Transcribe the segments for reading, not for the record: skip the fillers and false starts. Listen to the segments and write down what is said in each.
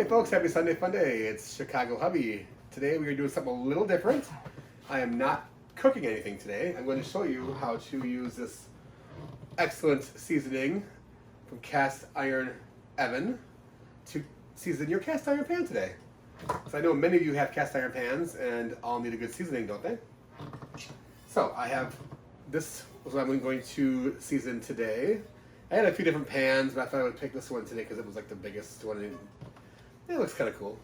Hey folks, happy Sunday fun day. It's Chicago Hubby. Today we are doing something a little different. I am not cooking anything today. I'm going to show you how to use this excellent seasoning from Cast Iron Oven to season your cast iron pan today. So I know many of you have cast iron pans and all need a good seasoning, don't they? So I have this is what I'm going to season today. I had a few different pans, but I thought I would pick this one today because it was like the biggest one. It looks kind of cool.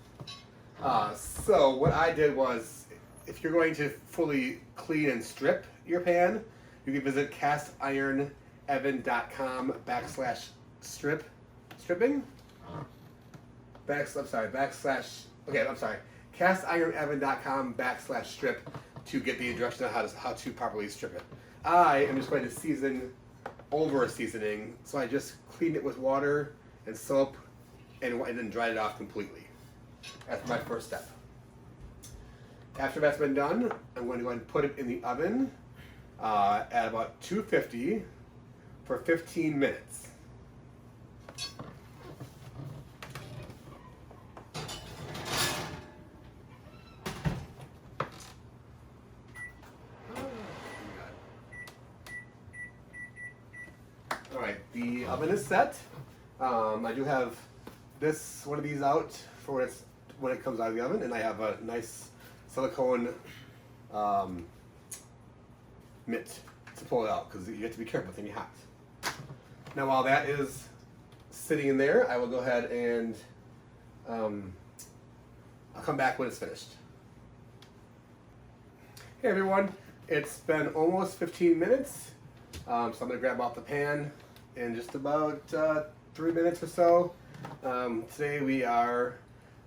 So what I did was, if you're going to fully clean and strip your pan, you can visit castironoven.com/stripping. castironoven.com/strip to get the direction on how to properly strip it. I am just going to season over a seasoning, so I just cleaned it with water and soap and then dried it off completely. That's my first step. After that's been done, I'm going to go ahead and put it in the oven at about 250 for 15 minutes. All right, the oven is set. I do have one of these out for when it comes out of the oven, and I have a nice silicone mitt to pull it out because you have to be careful with any hot. Now while that is sitting in there, I will go ahead and I'll come back when it's finished. Hey everyone, it's been almost 15 minutes, so I'm going to grab off the pan in just about 3 minutes or so. Today we are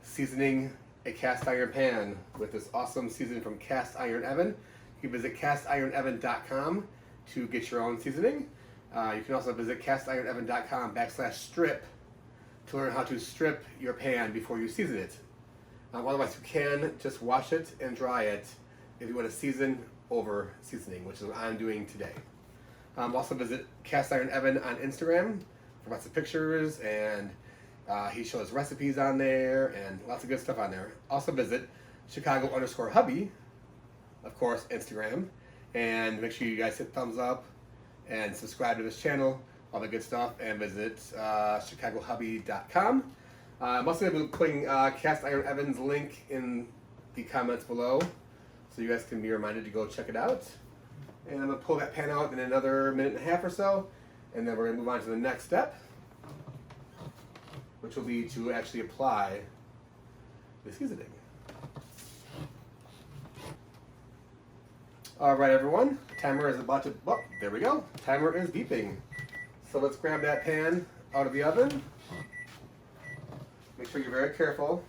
seasoning a cast iron pan with this awesome seasoning from Cast Iron Oven. You can visit castironoven.com to get your own seasoning. You can also visit castironoven.com/strip to learn how to strip your pan before you season it. Otherwise, you can just wash it and dry it if you want to season over seasoning, which is what I'm doing today. Also visit Cast Iron Oven on Instagram for lots of pictures, and he shows recipes on there and lots of good stuff on there. Also visit Chicago_Hubby, of course, Instagram, and make sure you guys hit thumbs up and subscribe to this channel, all the good stuff, and visit chicagohubby.com. I'm also going to be putting Cast Iron Oven's link in the comments below, so you guys can be reminded to go check it out. And I'm going to pull that pan out in another minute and a half or so, and then we're going to move on to the next step, which will be to actually apply the seasoning. All right, everyone, timer is about to, oh, there we go. Timer is beeping. So let's grab that pan out of the oven. Make sure you're very careful.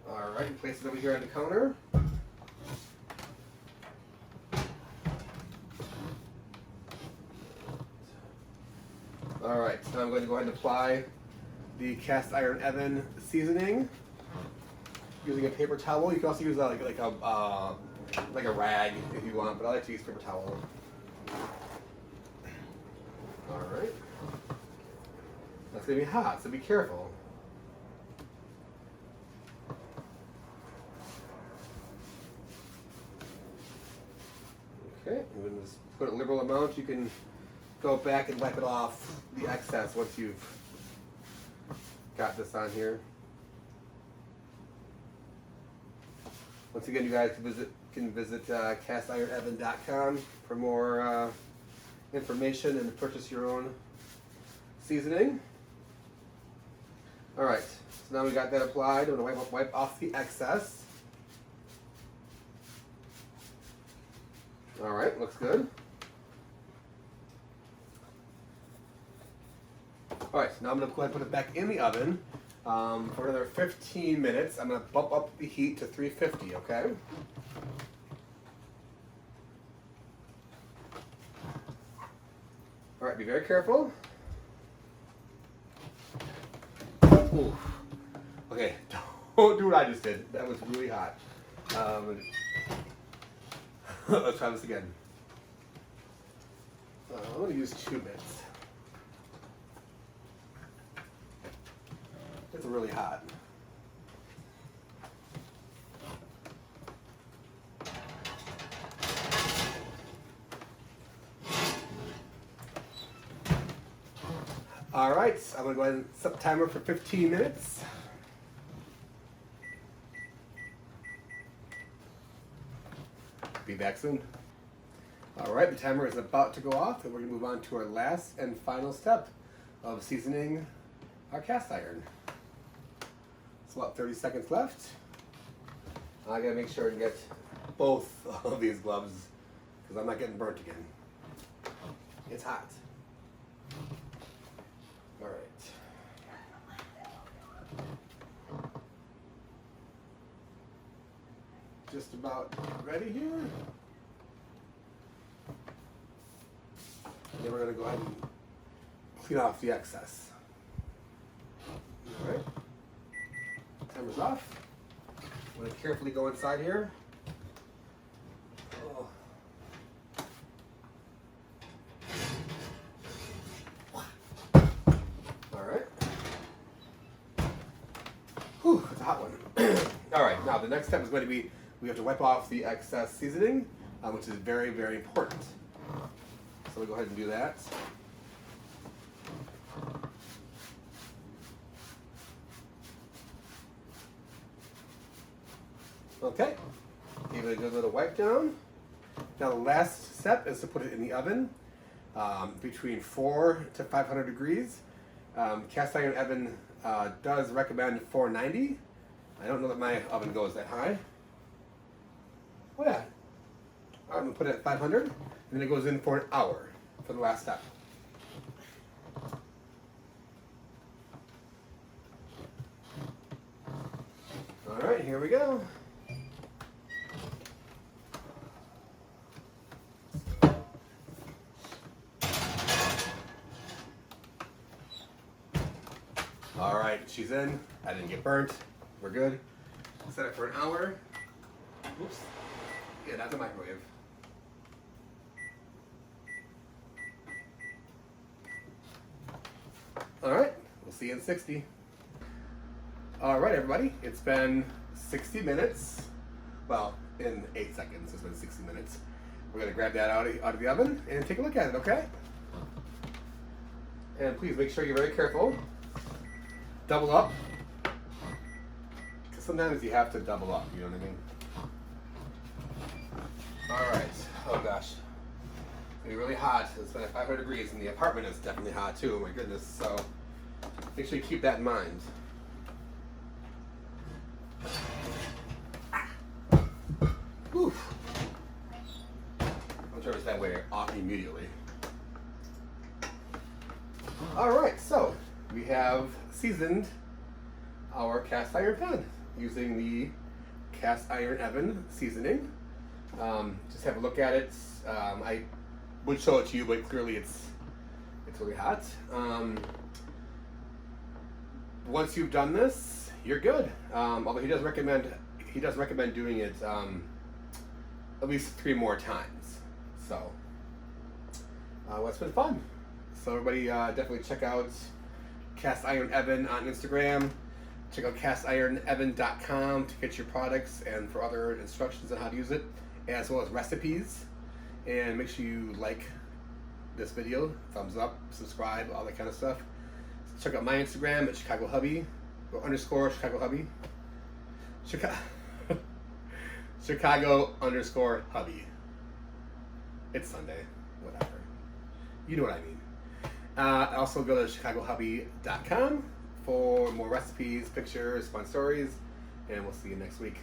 All right, place it over here on the counter. All right, so I'm going to go ahead and apply the Cast Iron Oven seasoning using a paper towel. You can also use like a rag if you want, but I like to use paper towel. All right, that's gonna be hot, so be careful. Okay, I'm gonna just put a liberal amount. You can go back and wipe it off the excess once you've got this on here. Once again, you guys can visit castironoven.com for more information and to purchase your own seasoning. All right, so now we got that applied. I'm gonna wipe off the excess. All right, looks good. All right, so now I'm going to go ahead and put it back in the oven for another 15 minutes. I'm going to bump up the heat to 350, okay? All right, be very careful. Ooh. Okay, don't do what I just did. That was really hot. Let's try this again. I'm going to use 2 mitts. It's really hot. All right, I'm going to go ahead and set the timer for 15 minutes. Be back soon. All right, the timer is about to go off, and we're going to move on to our last and final step of seasoning our cast iron. It's about 30 seconds left. I got to make sure to get both of these gloves because I'm not getting burnt again. It's hot. All right. Just about ready here. Then we're going to go ahead and clean off the excess. All right. Timer's off. I'm going to carefully go inside here. Oh. All right. Whew, it's a hot one. All right, now the next step is going to be we have to wipe off the excess seasoning, which is very, very important. So we'll go ahead and do that. Okay, give it a good little wipe down. Now the last step is to put it in the oven between 400 to 500 degrees. Cast iron oven does recommend 490. I don't know that my oven goes that high. Oh yeah, I'm gonna put it at 500, and then it goes in for an hour for the last step. All right, here we go. All right, she's in. I didn't get burnt. We're good. Set it for an hour. Oops. Yeah, that's a microwave. All right, we'll see you in 60. All right, everybody, it's been 60 minutes. Well, in 8 seconds, it's been 60 minutes. We're gonna grab that out of the oven and take a look at it, okay? And please make sure you're very careful. Double up. Because sometimes you have to double up, you know what I mean? All right, oh gosh. It's gonna be really hot. It's been at 500 degrees and the apartment is definitely hot too, oh my goodness. So make sure you keep that in mind. Whew. I'll turn this that way off immediately. All right, so we have seasoned our cast iron pan using the cast iron oven seasoning. Just have a look at it. I would show it to you, but clearly it's really hot. Once you've done this, you're good. Although he does recommend doing it at least 3 more times. So well, it's been fun. So everybody definitely check out Cast Iron Evan on Instagram. Check out castironevan.com to get your products and for other instructions on how to use it, as well as recipes. And make sure you like this video, thumbs up, subscribe, all that kind of stuff. Check out my Instagram at Chicago Hubby, or _ Chicago Hubby. Chicago _ Hubby. It's Sunday, whatever. You know what I mean. Also go to chicagohubby.com for more recipes, pictures, fun stories, and we'll see you next week.